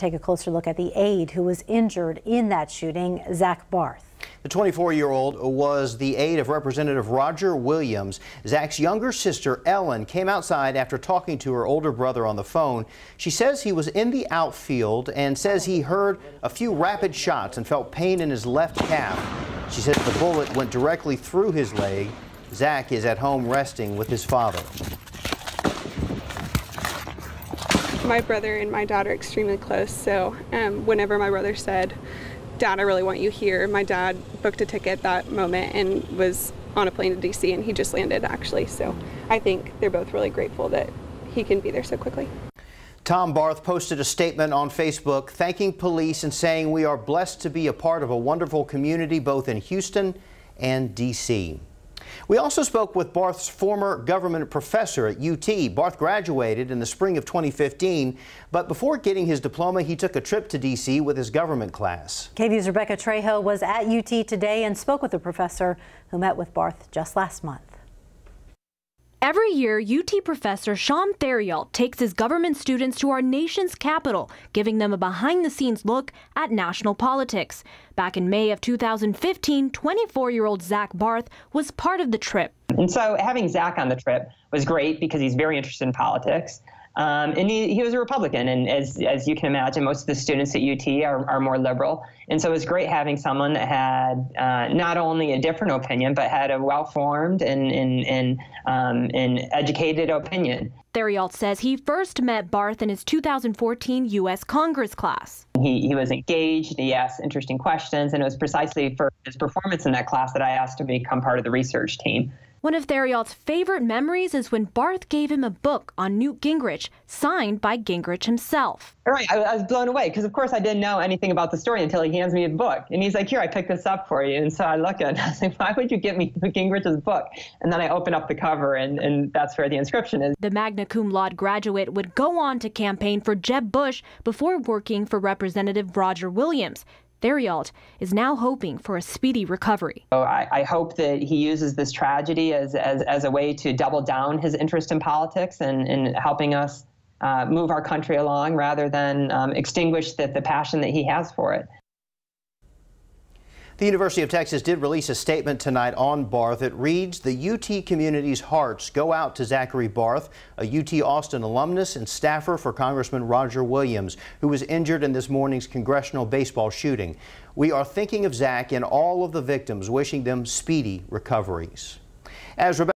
Take a closer look at the aide who was injured in that shooting, Zack Barth. The 24-year-old was the aide of Representative Roger Williams. Zack's younger sister, Ellen, came outside after talking to her older brother on the phone. She says he was in the outfield and says he heard a few rapid shots and felt pain in his left calf. She says the bullet went directly through his leg. Zack is at home resting with his father. My brother and my dad are extremely close, so whenever my brother said, "Dad, I really want you here," my dad booked a ticket that moment and was on a plane to DC, and he just landed actually. So I think they're both really grateful that he can be there so quickly. Tom Barth posted a statement on Facebook thanking police and saying, "We are blessed to be a part of a wonderful community both in Houston and DC." We also spoke with Barth's former government professor at UT. Barth graduated in the spring of 2015, but before getting his diploma, he took a trip to DC with his government class. KVUE's Rebecca Trejo was at UT today and spoke with the professor who met with Barth just last month. Every year, UT professor Sean Theriault takes his government students to our nation's capital, giving them a behind-the-scenes look at national politics. Back in May of 2015, 24-year-old Zack Barth was part of the trip. And so having Zack on the trip was great because he's very interested in politics. And he was a Republican, and as you can imagine, most of the students at UT are more liberal. And so it was great having someone that had not only a different opinion, but had a well-formed and educated opinion. Theriault says he first met Barth in his 2014 U.S. Congress class. He was engaged, he asked interesting questions, and it was precisely for his performance in that class that I asked to become part of the research team. One of Theriault's favorite memories is when Barth gave him a book on Newt Gingrich, signed by Gingrich himself. Right, I was blown away because, of course, I didn't know anything about the story until he hands me a book. And he's like, "Here, I picked this up for you." And so I look at it and I was like, "Why would you give me Gingrich's book?" And then I open up the cover, and that's where the inscription is. The magna cum laude graduate would go on to campaign for Jeb Bush before working for Representative Roger Williams. Theriault is now hoping for a speedy recovery. So I hope that he uses this tragedy as a way to double down his interest in politics and helping us move our country along rather than extinguish the passion that he has for it. The University of Texas did release a statement tonight on Barth. It reads, "The UT community's hearts go out to Zachary Barth, a UT Austin alumnus and staffer for Congressman Roger Williams, who was injured in this morning's congressional baseball shooting. We are thinking of Zach and all of the victims, wishing them speedy recoveries." As Rebecca